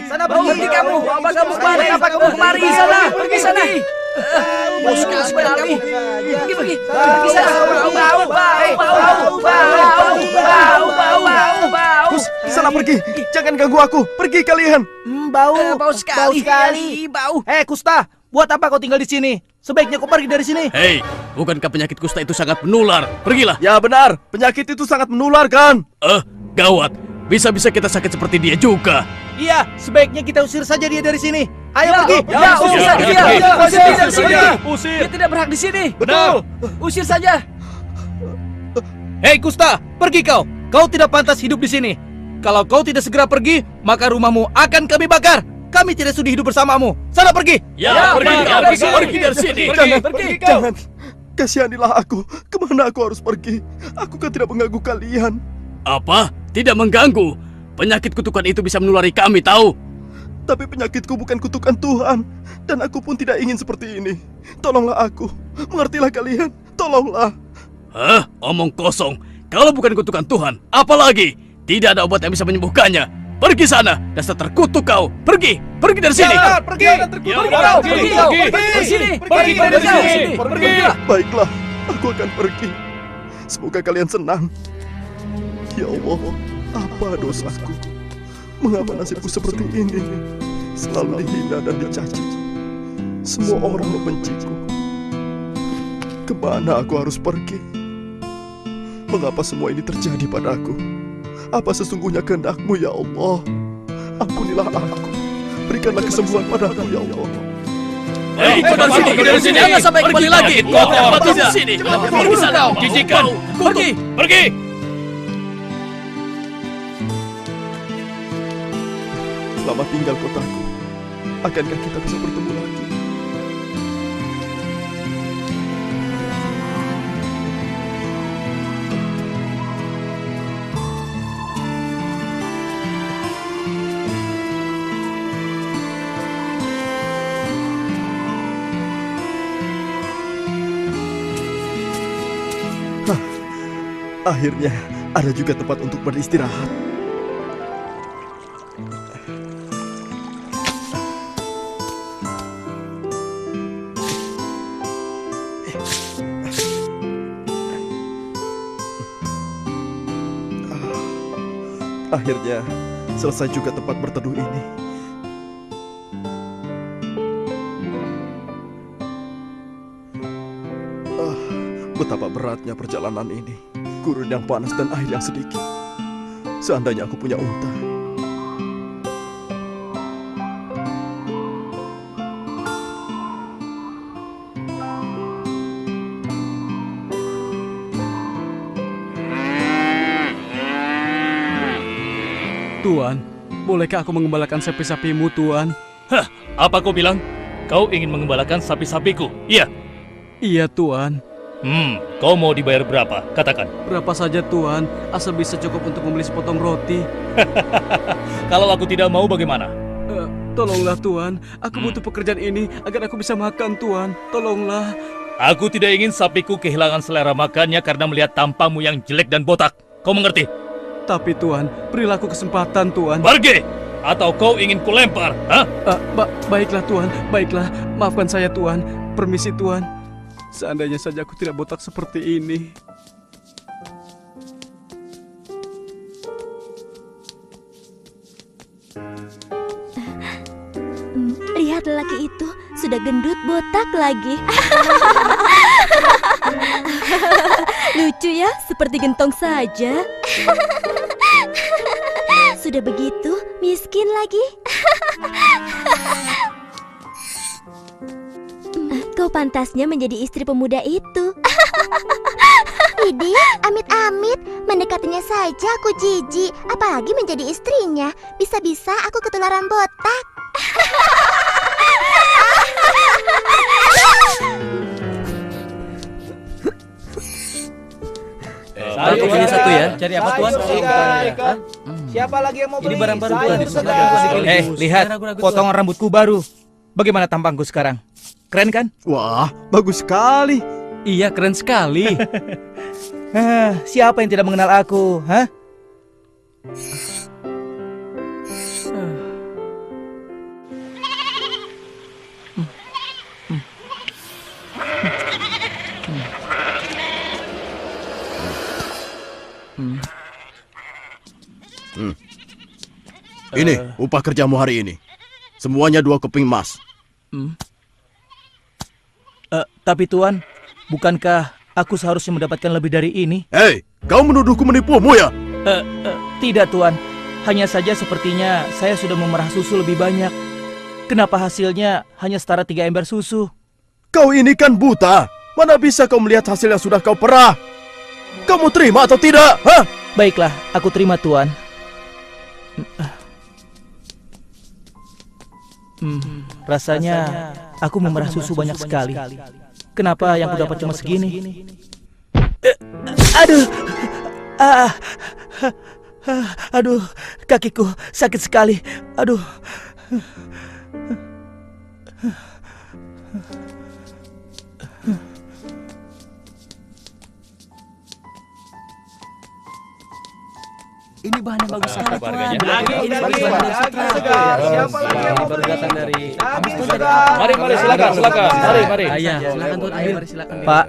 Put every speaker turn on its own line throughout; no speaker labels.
Sana pergi kamu. Apa kamu kemari? Apa kamu kemari? Sana, pergi sana. Bau sekali kamu. Pergi sana. Bau.
Sana pergi. Jangan ganggu aku. Pergi kalian.
Bau sekali. Bau.
Kusta, buat apa kau tinggal di sini? Sebaiknya kau pergi dari sini.
Hei, bukankah penyakit kusta itu sangat menular? Pergilah.
Ya benar, penyakit itu sangat menular kan?
Gawat. Bisa-bisa kita sakit seperti dia juga.
Iya, sebaiknya kita usir saja dia dari sini. Ayo pergi.
Usir saja dia. Usir dia dari sini.
Usir.
Dia tidak berhak di sini.
Betul.
Usir saja.
Hei Kusta, pergi kau. Kau tidak pantas hidup di sini. Kalau kau tidak segera pergi, maka rumahmu akan kami bakar. Kami tidak sudi hidup bersamamu. Sana pergi.
Pergi dari sini.
Jangan. Kasihanilah aku. Kemana aku harus pergi? Aku kan tidak mengganggu kalian.
Apa? Tidak mengganggu. Penyakit kutukan itu bisa menulari kami, tahu?
Tapi penyakitku bukan kutukan Tuhan. Dan aku pun tidak ingin seperti ini. Tolonglah aku. Mengertilah kalian. Tolonglah.
Omong kosong. Kalau bukan kutukan Tuhan, apa lagi? Tidak ada obat yang bisa menyembuhkannya. Pergi sana, dasar terkutuk kau. Pergi dari sini.
Pergi dari sini.
Baiklah, aku akan pergi. Semoga kalian senang. Ya Allah, apa dosaku? Mengapa nasibku seperti ini? Selalu dihina dan dicaci. Semua orang membenciku. Kemana aku harus pergi? Mengapa semua ini terjadi padaku? Apa sesungguhnya kehendak-Mu ya Allah? Ampunilah aku. Berikanlah kesembuhan padaku ya Allah.
Hei, pergi dari sini. Jangan sampai kembali lagi. Kotor di sini. Pergi sana. Jijikan. Pergi.
Selamat tinggal kotaku. Akankah kita bisa bertemu lagi? Akhirnya ada juga tempat untuk beristirahat. Akhirnya selesai juga tempat berteduh ini. Betapa beratnya perjalanan ini. Gurun yang panas dan air yang sedikit. Seandainya aku punya unta.
Tuan, bolehkah aku mengembalakan sapi-sapimu, Tuan?
Apa kau bilang? Kau ingin mengembalakan sapi-sapiku? Iya.
Iya, Tuan.
Kau mau dibayar berapa? Katakan.
Berapa saja, Tuan, asal bisa cukup untuk membeli sepotong roti.
Kalau aku tidak mau bagaimana?
Tolonglah, Tuan. Aku butuh pekerjaan ini agar aku bisa makan, Tuan. Tolonglah.
Aku tidak ingin sapiku kehilangan selera makannya karena melihat tampangmu yang jelek dan botak. Kau mengerti?
Tapi, Tuan, berilah aku kesempatan, Tuan.
Pergi! Atau kau ingin kulempar?
Baiklah, Tuan. Baiklah. Maafkan saya, Tuan. Permisi, Tuan. Seandainya saja aku tidak botak seperti ini.
Lihat lelaki itu, sudah gendut botak lagi. Lucu ya, seperti gentong saja. Sudah begitu, miskin lagi. Kau pantasnya menjadi istri pemuda itu.
Widih, amit-amit, mendekatinya saja aku jijik, apalagi menjadi istrinya. Bisa-bisa aku ketularan botak.
Satu punya satu ya. Cari apa, Tuan?
Siapa lagi yang mau beli?
Ini barang-barang
Sayur
Tuan.
segar.
Lihat potongan rambutku baru. Bagaimana tampangku sekarang? Keren kan?
Wah, bagus sekali.
Iya, keren sekali. Siapa yang tidak mengenal aku?
Ini upah kerjamu hari ini. Semuanya 2 keping emas.
Tapi Tuan, bukankah aku seharusnya mendapatkan lebih dari ini?
Hei, kau menuduhku menipumu ya?
Tidak Tuan, hanya saja sepertinya saya sudah memerah susu lebih banyak. Kenapa hasilnya hanya setara 3 ember susu?
Kau ini kan buta. Mana bisa kau melihat hasil yang sudah kau perah? Kamu terima atau tidak? Hah?
Baiklah, aku terima Tuan. Rasanya aku memerah susu banyak sekali. Kenapa yang ku dapat cuma segini? Aduh, aduh, kakiku sakit sekali. Aduh.
Ini bahan yang bagus sekali, Tuan.
Harganya.
Siapa lagi yang mau
baru datang dari
Mari silakan. Mari.
Silakan Tuan, ayo mari silakan.
Pak,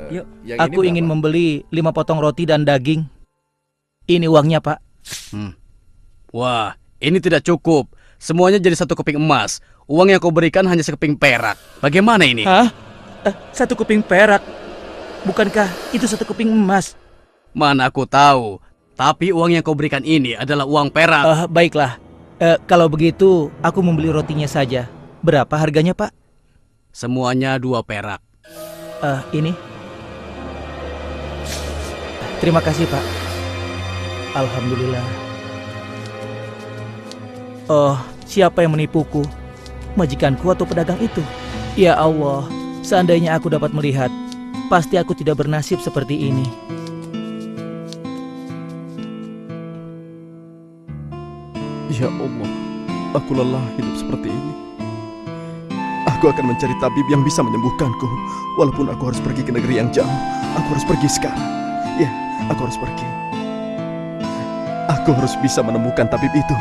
aku ingin membeli 5 potong roti dan daging. Ini uangnya, Pak.
Wah, ini tidak cukup. Semuanya jadi 1 keping emas. Uang yang kau berikan hanya sekeping perak. Bagaimana ini?
Hah? 1 keping perak? Bukankah itu 1 keping emas?
Mana aku tahu. Tapi uang yang kau berikan ini adalah uang perak.
Baiklah. Kalau begitu, aku membeli rotinya saja. Berapa harganya, Pak?
Semuanya 2 perak.
Ini. Terima kasih, Pak. Alhamdulillah. Oh, siapa yang menipuku? Majikanku atau pedagang itu? Ya Allah, seandainya aku dapat melihat, pasti aku tidak bernasib seperti ini.
Ya Allah, aku lelah hidup seperti ini. Aku akan mencari tabib yang bisa menyembuhkanku. Walaupun aku harus pergi ke negeri yang jauh, aku harus pergi sekarang. Ya, aku harus pergi. Aku harus bisa menemukan tabib itu.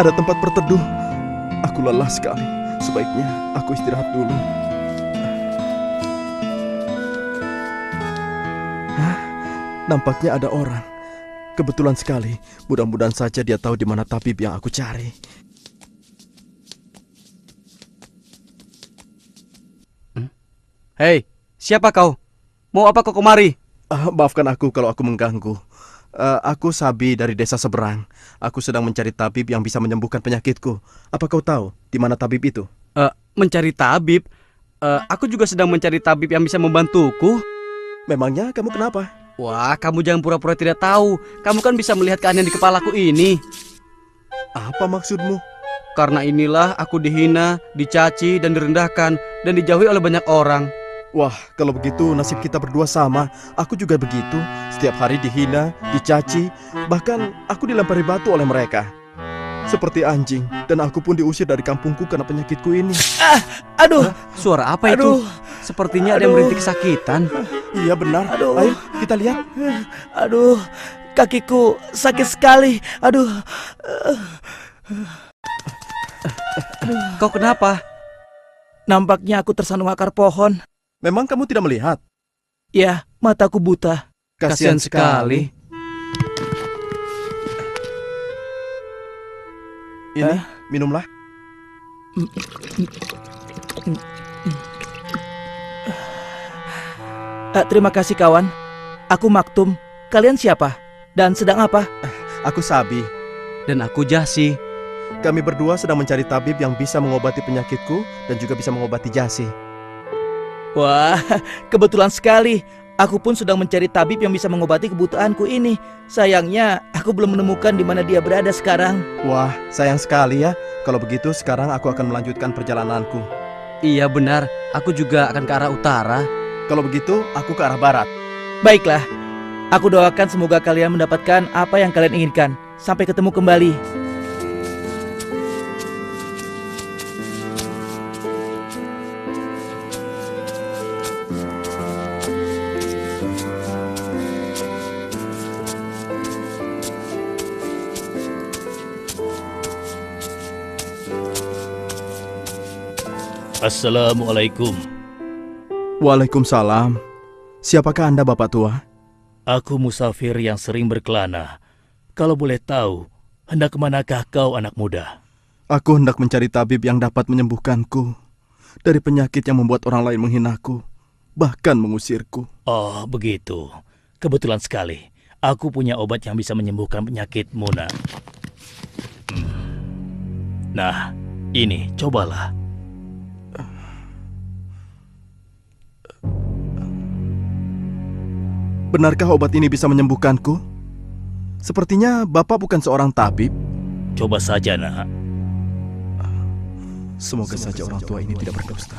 Ada tempat berteduh. Aku lelah sekali. Sebaiknya aku istirahat dulu. Nampaknya ada orang. Kebetulan sekali. Mudah-mudahan saja dia tahu di mana tabib yang aku cari.
Hei, siapa kau? Mau apa kau kemari?
Maafkan aku kalau aku mengganggu. Aku Sabi dari desa seberang. Aku sedang mencari tabib yang bisa menyembuhkan penyakitku. Apa kau tahu di mana tabib itu?
Mencari tabib? Aku juga sedang mencari tabib yang bisa membantuku.
Memangnya kamu kenapa?
Wah, kamu jangan pura-pura tidak tahu. Kamu kan bisa melihat keanehan di kepalaku ini.
Apa maksudmu?
Karena inilah aku dihina, dicaci, dan direndahkan, dan dijauhi oleh banyak orang.
Wah, kalau begitu nasib kita berdua sama. Aku juga begitu. Setiap hari dihina, dicaci, bahkan aku dilempari batu oleh mereka. Seperti anjing, dan aku pun diusir dari kampungku karena penyakitku ini.
Aduh,
Suara apa itu? Sepertinya ada yang merintih kesakitan.
Iya benar. Ayo kita lihat.
aduh, kakiku sakit sekali. Aduh.
Kau kenapa?
Nampaknya aku tersandung akar pohon.
Memang kamu tidak melihat?
Ya, mataku buta.
Kasihan sekali.
Ini, minumlah.
Terima kasih kawan. Aku Maktum. Kalian siapa? Dan sedang apa?
Aku Sabi.
Dan aku Jasi.
Kami berdua sedang mencari tabib yang bisa mengobati penyakitku dan juga bisa mengobati Jasi.
Wah, kebetulan sekali. Aku pun sedang mencari tabib yang bisa mengobati kebutuhanku ini. Sayangnya, aku belum menemukan di mana dia berada sekarang.
Wah, sayang sekali ya. Kalau begitu, sekarang aku akan melanjutkan perjalananku.
Iya benar, aku juga akan ke arah utara.
Kalau begitu, aku ke arah barat.
Baiklah, aku doakan semoga kalian mendapatkan apa yang kalian inginkan. Sampai ketemu kembali.
Assalamualaikum.
Waalaikumsalam. Siapakah Anda, Bapak Tua?
Aku musafir yang sering berkelana. Kalau boleh tahu, hendak kemanakah kau anak muda?
Aku hendak mencari tabib yang dapat menyembuhkanku dari penyakit yang membuat orang lain menghinaku, bahkan mengusirku.
Oh, begitu. Kebetulan sekali. Aku punya obat yang bisa menyembuhkan penyakitmu, nak. Nah, ini, cobalah.
Benarkah obat ini bisa menyembuhkanku? Sepertinya Bapak bukan seorang tabib.
Coba saja, nak.
Semoga saja orang tua ini tidak berdusta.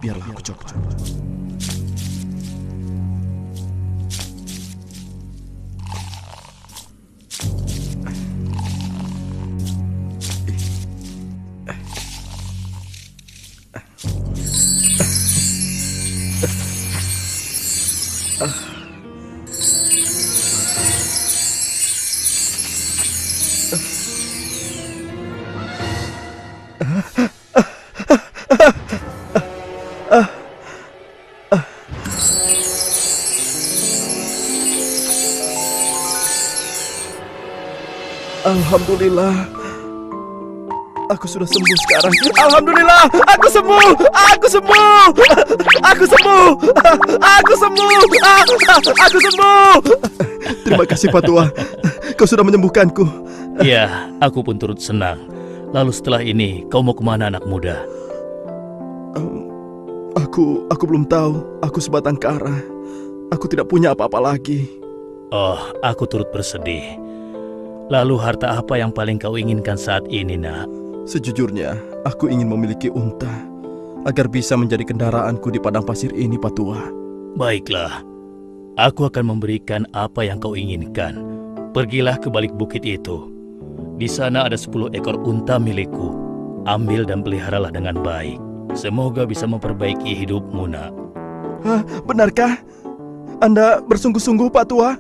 Biarlah aku coba. Alhamdulillah. Aku sudah sembuh sekarang. Alhamdulillah, aku sembuh. Aku sembuh. Aku sembuh. Aku sembuh. Aku sembuh. Terima kasih Pak Tua. Kau sudah menyembuhkanku.
Iya, aku pun turut senang. Lalu setelah ini, kau mau kemana, anak muda?
Aku belum tahu. Aku sebatang kara. Aku tidak punya apa-apa lagi.
Oh, aku turut bersedih. Lalu harta apa yang paling kau inginkan saat ini, nak?
Sejujurnya, aku ingin memiliki unta agar bisa menjadi kendaraanku di padang pasir ini, Pak Tua.
Baiklah, aku akan memberikan apa yang kau inginkan. Pergilah ke balik bukit itu. Di sana ada 10 ekor unta milikku. Ambil dan peliharalah dengan baik. Semoga bisa memperbaiki hidupmu, nak.
Hah, benarkah? Anda bersungguh-sungguh, Pak Tua?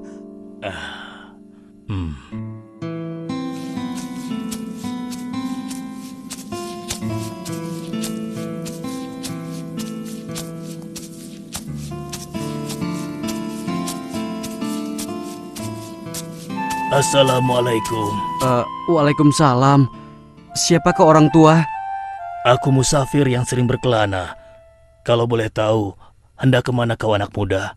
Assalamualaikum.
Waalaikumsalam. Siapakah orang tua?
Aku musafir yang sering berkelana. Kalau boleh tahu, hendak kemana kau, anak muda?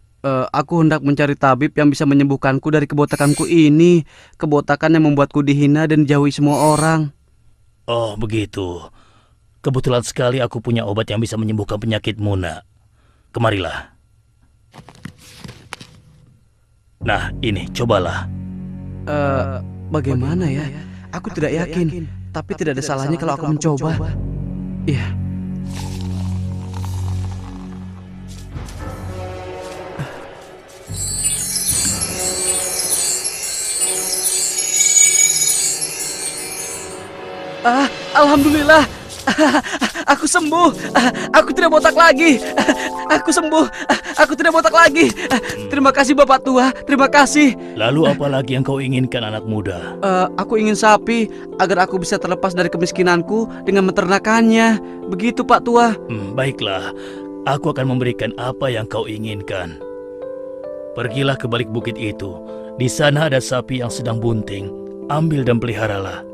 Aku hendak mencari tabib yang bisa menyembuhkanku dari kebotakanku ini. Kebotakan yang membuatku dihina dan dijauhi semua orang.
Oh, begitu. Kebetulan sekali aku punya obat yang bisa menyembuhkan penyakitmu, nak. Kemarilah. Nah, ini, cobalah.
Bagaimana ya? Aku tidak yakin. Tapi tidak ada salahnya kalau aku mencoba. Iya. Alhamdulillah. Aku sembuh. Aku tidak botak lagi. Aku sembuh. Aku tidak botak lagi. Terima kasih Bapak Tua. Terima kasih.
Lalu apa lagi yang kau inginkan, anak muda?
Aku ingin sapi agar aku bisa terlepas dari kemiskinanku dengan menternakannya. Begitu Pak Tua.
Baiklah. Aku akan memberikan apa yang kau inginkan. Pergilah ke balik bukit itu. Di sana ada sapi yang sedang bunting. Ambil dan peliharalah.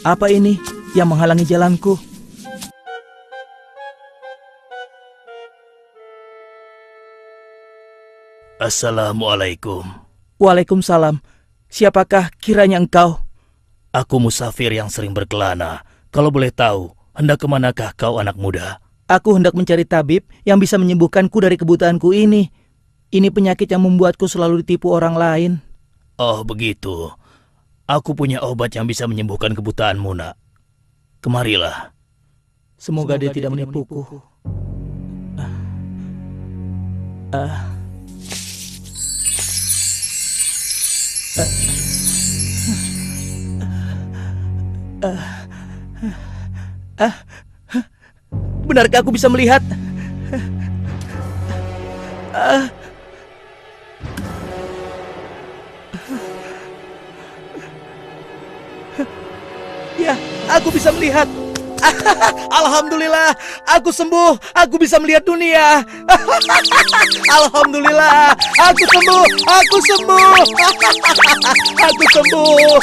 Apa ini yang menghalangi jalanku?
Assalamualaikum.
Waalaikumsalam. Siapakah kiranya engkau?
Aku musafir yang sering berkelana. Kalau boleh tahu, hendak kemanakah kau, anak muda?
Aku hendak mencari tabib yang bisa menyembuhkanku dari kebutaanku ini. Ini penyakit yang membuatku selalu ditipu orang lain.
Oh, begitu. Aku punya obat yang bisa menyembuhkan kebutaanmu, nak. Kemarilah.
Semoga dia tidak menipuku. Benarkah aku bisa melihat? Ya, aku bisa melihat. Alhamdulillah, aku sembuh. Aku bisa melihat dunia. Alhamdulillah, aku sembuh. Aku sembuh. Aku sembuh.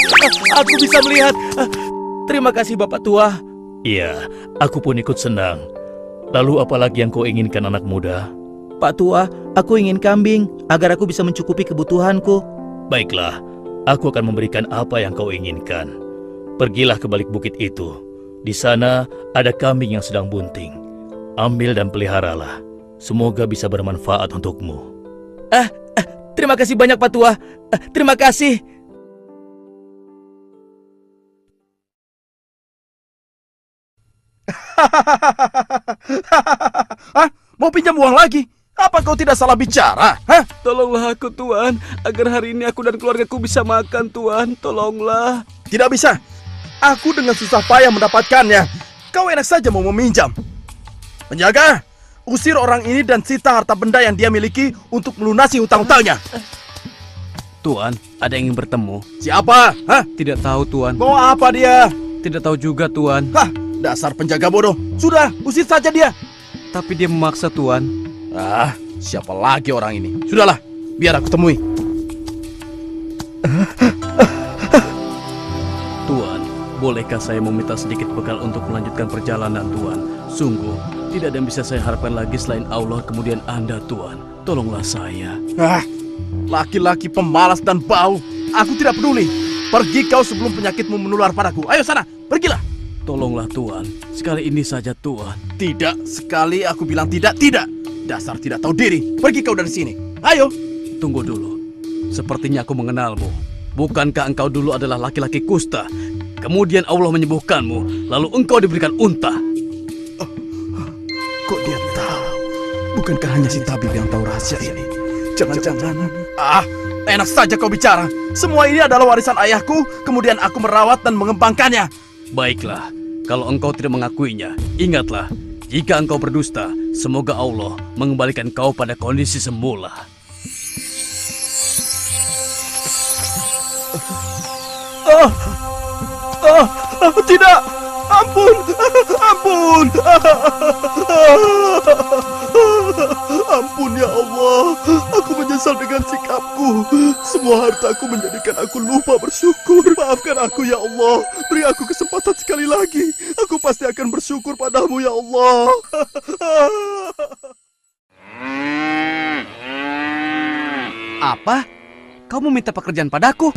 Aku bisa melihat. Terima kasih Bapak Tua.
Iya, aku pun ikut senang. Lalu apalagi yang kau inginkan anak muda?
Pak Tua, aku ingin kambing agar aku bisa mencukupi kebutuhanku.
Baiklah, aku akan memberikan apa yang kau inginkan. Pergilah ke balik bukit itu. Di sana ada kambing yang sedang bunting. Ambil dan peliharalah. Semoga bisa bermanfaat untukmu.
Terima kasih banyak Pak Tua. Terima kasih.
Hah? Mau pinjam uang lagi? Apa kau tidak salah bicara? Hah?
Tolonglah aku, Tuan. Agar hari ini aku dan keluargaku bisa makan, Tuan. Tolonglah.
Tidak bisa. Aku dengan susah payah mendapatkannya. Kau enak saja mau meminjam. Penjaga, usir orang ini dan sita harta benda yang dia miliki untuk melunasi hutang-hutangnya.
Tuan, ada yang ingin bertemu.
Siapa? Hah?
Tidak tahu, Tuan.
Mau apa dia?
Tidak tahu juga, Tuan.
Hah? Dasar penjaga bodoh. Sudah, usir saja dia.
Tapi dia memaksa, Tuan.
Ah, siapa lagi orang ini? Sudahlah, biar aku temui.
Tuan, bolehkah saya meminta sedikit bekal untuk melanjutkan perjalanan, Tuan? Sungguh, tidak ada yang bisa saya harapkan lagi selain Allah kemudian Anda, Tuan. Tolonglah saya.
Ah, laki-laki pemalas dan bau. Aku tidak peduli. Pergi kau sebelum penyakitmu menular padaku. Ayo sana, pergilah.
Tolonglah, Tuan. Sekali ini saja, Tuan.
Tidak, sekali aku bilang tidak, tidak. Dasar tidak tahu diri. Pergi kau dari sini. Ayo.
Tunggu dulu. Sepertinya aku mengenalmu. Bukankah engkau dulu adalah laki-laki kusta? Kemudian Allah menyembuhkanmu, lalu engkau diberikan unta.
Kok dia tahu? Bukankah hanya si tabib yang tahu rahasia ini? Jangan-jangan. Ah, enak saja kau bicara. Semua ini adalah warisan ayahku, kemudian aku merawat dan mengembangkannya.
Baiklah, kalau engkau tidak mengakuinya, ingatlah, jika engkau berdusta, semoga Allah mengembalikan kau pada kondisi semula.
Tidak. Ampun. Ampun. Ampun ya Allah. Aku menyesal dengan sikapku. Semua hartaku menjadikan aku lupa bersyukur. Maafkan aku ya Allah. Beri aku kesempatan sekali lagi. Aku pasti akan bersyukur padamu ya Allah.
Apa? Kau meminta pekerjaan padaku?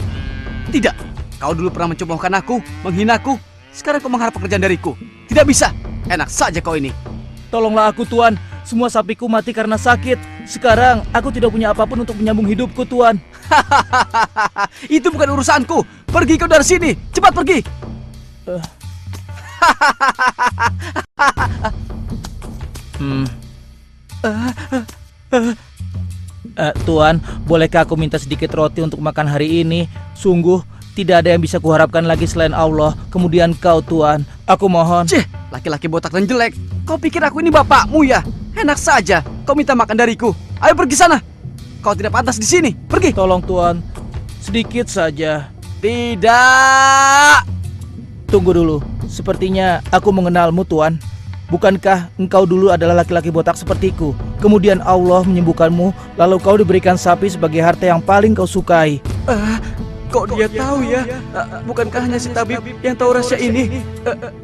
Tidak. Kau dulu pernah mencobohkan aku, menghinaku. Sekarang kau mengharap pekerjaan dariku. Tidak bisa. Enak saja kau ini.
Tolonglah aku Tuan. Semua sapiku mati karena sakit. Sekarang aku tidak punya apapun untuk menyambung hidupku Tuan.
Itu bukan urusanku. Pergi kau dari sini. Cepat pergi.
Tuan, bolehkah aku minta sedikit roti untuk makan hari ini? Sungguh, tidak ada yang bisa kuharapkan lagi selain Allah. Kemudian kau, Tuan. Aku mohon.
Cih, laki-laki botak dan jelek. Kau pikir aku ini bapakmu ya? Enak saja. Kau minta makan dariku. Ayo pergi sana. Kau tidak pantas di sini. Pergi.
Tolong, Tuan. Sedikit saja.
Tidak.
Tunggu dulu. Sepertinya aku mengenalmu, Tuan. Bukankah engkau dulu adalah laki-laki botak sepertiku? Kemudian Allah menyembuhkanmu, lalu kau diberikan sapi sebagai harta yang paling kau sukai.
Kok dia tahu ya? Bukankah hanya si tabib yang tahu rahasia ini?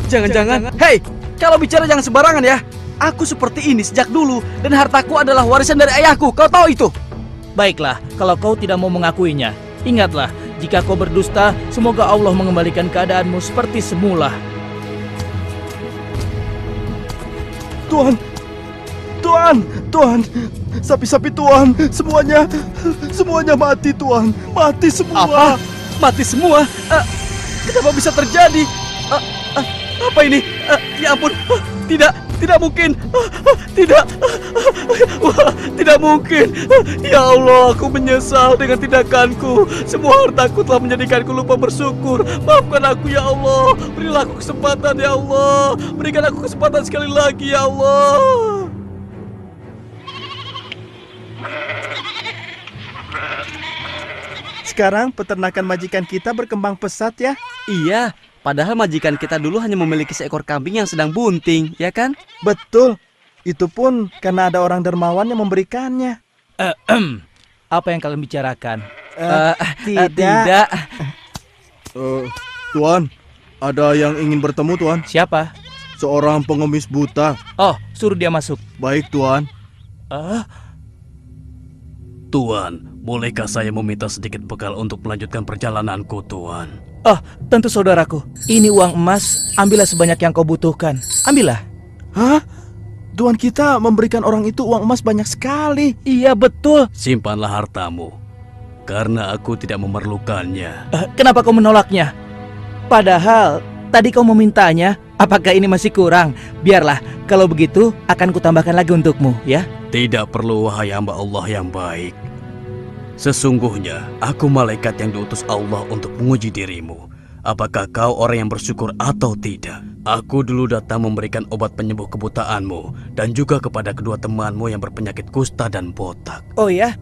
Jangan-jangan. Hei, kalau bicara jangan sembarangan ya. Aku seperti ini sejak dulu dan hartaku adalah warisan dari ayahku. Kau tahu itu?
Baiklah, kalau kau tidak mau mengakuinya, ingatlah, jika kau berdusta, semoga Allah mengembalikan keadaanmu seperti semula.
Tuan, sapi-sapi Tuan, semuanya mati Tuan, mati semua.
Apa? Mati semua? Kenapa bisa terjadi? Apa ini? Ya ampun, tidak mungkin. Tidak, wah, tidak mungkin. Ya Allah, aku menyesal dengan tindakanku. Semua hartaku telah menjadikanku lupa bersyukur. Maafkan aku ya Allah. Berilah aku kesempatan ya Allah. Berikan aku kesempatan sekali lagi ya Allah.
Sekarang peternakan majikan kita berkembang pesat ya.
Iya, padahal majikan kita dulu hanya memiliki seekor kambing yang sedang bunting, ya kan?
Betul. Itu pun karena ada orang dermawan yang memberikannya. Apa yang kalian bicarakan?
Tidak.
Tuan, ada yang ingin bertemu, Tuan.
Siapa?
Seorang pengemis buta.
Oh, suruh dia masuk.
Baik, Tuan.
Tuan, bolehkah saya meminta sedikit bekal untuk melanjutkan perjalananku, Tuan?
Oh, tentu saudaraku. Ini uang emas, ambillah sebanyak yang kau butuhkan. Ambillah.
Hah? Tuan kita memberikan orang itu uang emas banyak sekali.
Iya, betul.
Simpanlah hartamu, karena aku tidak memerlukannya.
Kenapa kau menolaknya? Padahal tadi kau memintanya. Apakah ini masih kurang? Biarlah, kalau begitu akan kutambahkan lagi untukmu, ya.
Tidak perlu, wahai hamba Allah yang baik. Sesungguhnya, aku malaikat yang diutus Allah untuk menguji dirimu. Apakah kau orang yang bersyukur atau tidak? Aku dulu datang memberikan obat penyembuh kebutaanmu dan juga kepada kedua temanmu yang berpenyakit kusta dan botak.
Oh ya?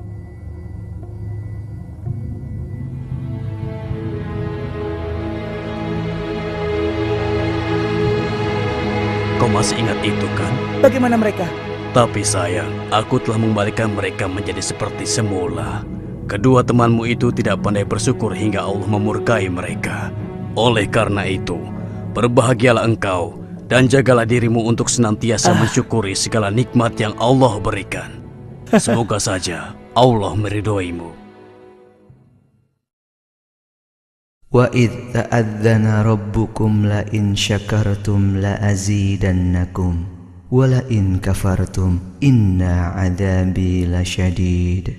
Kau masih ingat itu kan?
Bagaimana mereka?
Tapi sayang, aku telah mengembalikan mereka menjadi seperti semula. Kedua temanmu itu tidak pandai bersyukur hingga Allah memurkai mereka. Oleh karena itu, berbahagialah engkau dan jagalah dirimu untuk senantiasa mensyukuri segala nikmat yang Allah berikan. Semoga saja Allah meridhoimu.
Wa idh ta'adzana rabbukum la in syakartum la azidannakum wa la in kafartum inna adzabi lasyadid.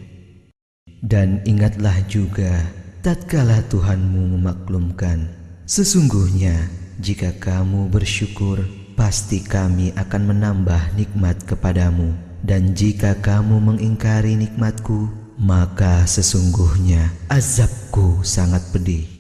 Dan ingatlah juga tatkala Tuhanmu memaklumkan, sesungguhnya jika kamu bersyukur pasti kami akan menambah nikmat kepadamu, dan jika kamu mengingkari nikmatku maka sesungguhnya azabku sangat pedih.